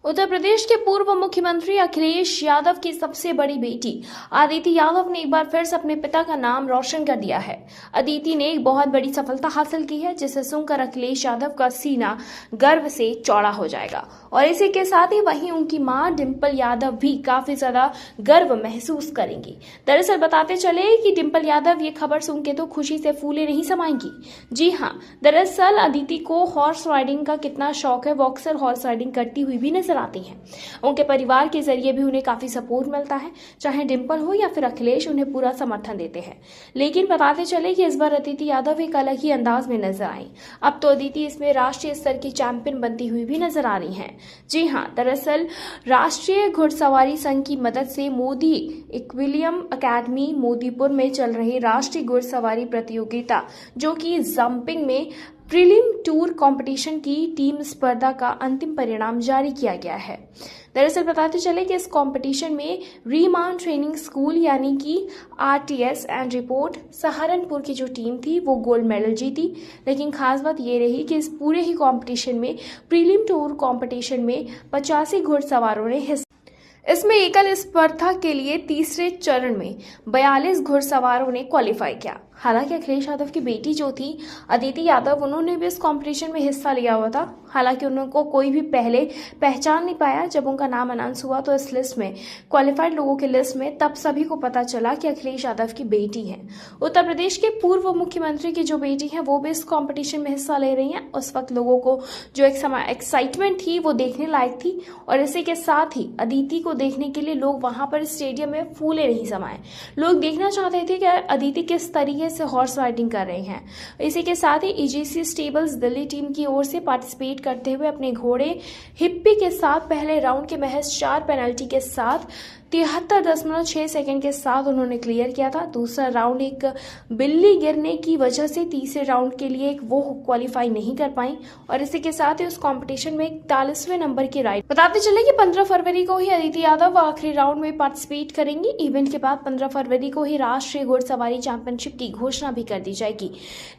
उत्तर प्रदेश के पूर्व मुख्यमंत्री अखिलेश यादव की सबसे बड़ी बेटी अदिति यादव ने एक बार फिर से अपने पिता का नाम रोशन कर दिया है। अदिति ने एक बहुत बड़ी सफलता हासिल की है, जिसे सुनकर अखिलेश यादव का सीना गर्व से चौड़ा हो जाएगा। और इसी के साथ ही वहीं उनकी मां डिंपल यादव भी काफी ज्यादा गर्व महसूस करेंगी। दरअसल बताते चले कि डिंपल यादव ये खबर सुन के तो खुशी से फूले नहीं समाएंगी। जी हाँ, दरअसल अदिति को हॉर्स राइडिंग का कितना शौक है, वो अक्सर हॉर्स राइडिंग करती हुई भी नजर आती हैं। उनके परिवार के जरिए भी उन्हें काफी सपोर्ट मिलता है, चाहे डिंपल हो या फिर अखिलेश उन्हें पूरा समर्थन देते हैं। लेकिन बताते चले कि इस बार अदिति यादव एक अलग ही अंदाज में नजर आई। अब तो अदिति इसमें राष्ट्रीय स्तर की चैंपियन बनती हुई भी नजर आ रही हैं। जी हाँ, दरअसल राष्ट्रीय घुड़सवारी संघ की मदद से मोदी इक्विलियम अकेडमी मोदीपुर में चल रही राष्ट्रीय घुड़सवारी प्रतियोगिता, जो कि जंपिंग में प्रीलिम टूर कंपटीशन की टीम स्पर्धा का अंतिम परिणाम जारी किया गया है। दरअसल बताते चले कि इस कंपटीशन में रीमान ट्रेनिंग स्कूल यानी कि आरटीएस एंड रिपोर्ट सहारनपुर की जो टीम थी वो गोल्ड मेडल जीती। लेकिन खास बात ये रही कि इस पूरे ही कंपटीशन में प्रीलिम टूर कंपटीशन में 85 घुड़सवारों ने हिस्सा। इसमें एकल स्पर्धा के लिए तीसरे चरण में 42 घुड़सवारों ने क्वालिफाई किया। हालांकि अखिलेश यादव की बेटी जो थी अदिति यादव, उन्होंने भी इस कंपटीशन में हिस्सा लिया हुआ था। हालांकि उनको कोई भी पहले पहचान नहीं पाया। जब उनका नाम अनाउंस हुआ तो इस लिस्ट में, क्वालिफाइड लोगों की लिस्ट में, तब सभी को पता चला कि अखिलेश यादव की बेटी है। उत्तर प्रदेश के पूर्व मुख्यमंत्री की जो बेटी है वो भी इस कॉम्पिटिशन में हिस्सा ले रही है। उस वक्त लोगों को जो एक्साइटमेंट थी वो देखने लायक थी। और इसी के साथ ही अदिति को देखने के लिए लोग वहां पर स्टेडियम में फूले नहीं समाये। लोग देखना चाहते थे कि अदिति किस तरीके से हॉर्स राइडिंग कर रहे हैं। इसी के साथ ही ईजीसी स्टेबल्स दिल्ली टीम की ओर से पार्टिसिपेट करते हुए अपने घोड़े हिप्पी के साथ पहले राउंड के महज 4 पेनल्टी के साथ 73.6 सेकंड के साथ उन्होंने क्लियर किया था। दूसरा राउंड एक बिल्ली गिरने की वजह से तीसरे राउंड के लिए वो क्वालिफाई नहीं कर पाई। और इसी के साथ ही उस कंपटीशन में 41वें नंबर की राइड। बताते चले कि 15 फरवरी को ही अदिति यादव आखिरी राउंड में पार्टिसिपेट करेंगी। इवेंट के बाद 15 फरवरी को ही राष्ट्रीय घुड़सवारी चैंपियनशिप की घोषणा भी कर दी जाएगी।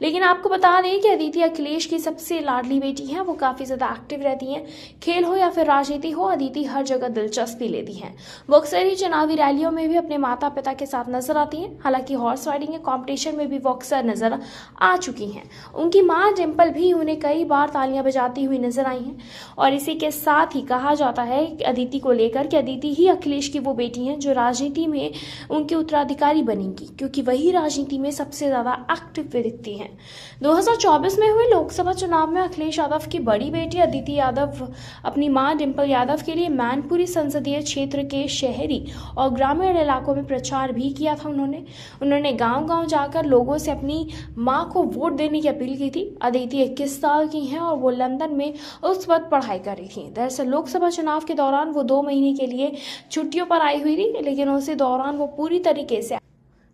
लेकिन आपको बता दें कि अदिति अखिलेश की सबसे लाडली बेटी है। वो काफी ज्यादा एक्टिव रहती है। खेल हो या फिर राजनीति हो, अदिति हर जगह दिलचस्पी लेती है। वो अक्सर चुनावी रैलियों में भी अपने माता पिता के साथ नजर आती हैं। हालांकि हॉर्स राइडिंग के कंपटीशन में भी वो अक्सर नजर आ चुकी हैं। उनकी मां डिंपल भी उन्हें कई बार तालियां बजाती हुई नजर आई हैं। और इसी के साथ ही कहा जाता है कि अदिति को लेकर कि अदिति ही अखिलेश की वो बेटी हैं जो राजनीति में उनके उत्तराधिकारी बनेंगी, क्योंकि वही राजनीति में सबसे ज्यादा एक्टिव दिखती हैं। 2024 में हुए लोकसभा चुनाव में अखिलेश यादव की बड़ी बेटी अदिति यादव अपनी मां डिंपल यादव के लिए मैनपुरी संसदीय क्षेत्र के शहरी और ग्रामीण इलाकों में प्रचार भी किया था। उन्होंने गांव-गांव जाकर लोगों से अपनी मां को वोट देने की अपील की थी। अदिति 21 साल की हैं और वो लंदन में उस वक्त पढ़ाई कर रही थी। दरअसल लोकसभा चुनाव के दौरान वो 2 महीने के लिए छुट्टियों पर आई हुई थी, लेकिन उसी दौरान वो पूरी तरीके से।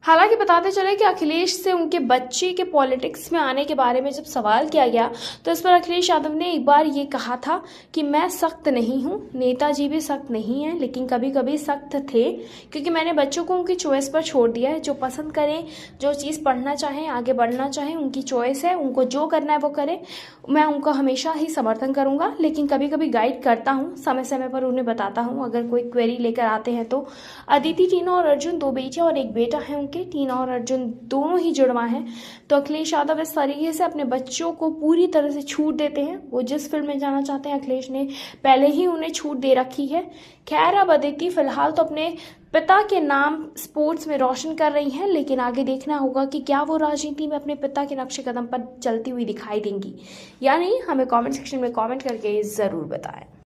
हालांकि बताते चले कि अखिलेश से उनके बच्चे के पॉलिटिक्स में आने के बारे में जब सवाल किया गया तो इस पर अखिलेश यादव ने एक बार ये कहा था कि मैं सख्त नहीं हूँ, नेताजी भी सख्त नहीं है, लेकिन कभी कभी सख्त थे, क्योंकि मैंने बच्चों को उनकी चॉइस पर छोड़ दिया है। जो पसंद करें, जो चीज़ पढ़ना चाहें, आगे बढ़ना चाहें, उनकी चॉइस है, उनको जो करना है वो करें। मैं उनका हमेशा ही समर्थन करूंगा, लेकिन कभी कभी गाइड करता हूँ, समय समय पर उन्हें बताता हूँ अगर कोई क्वेरी लेकर आते हैं तो। अदिति, टीना और अर्जुन 2 बेटियां और 1 बेटा है। टीना और अर्जुन दोनों ही जुड़वा हैं। तो अखिलेश यादव इस तरीके से अपने बच्चों को पूरी तरह से छूट देते हैं। वो जिस फील्ड में जाना चाहते हैं अखिलेश ने पहले ही उन्हें छूट दे रखी है। खैर, अब अदिति फिलहाल तो अपने पिता के नाम स्पोर्ट्स में रोशन कर रही हैं, लेकिन आगे देखना होगा कि क्या वो राजनीति में अपने पिता के नक्शे कदम पर चलती हुई दिखाई देंगी या नहीं। हमें कमेंट सेक्शन में कमेंट करके जरूर बताएं।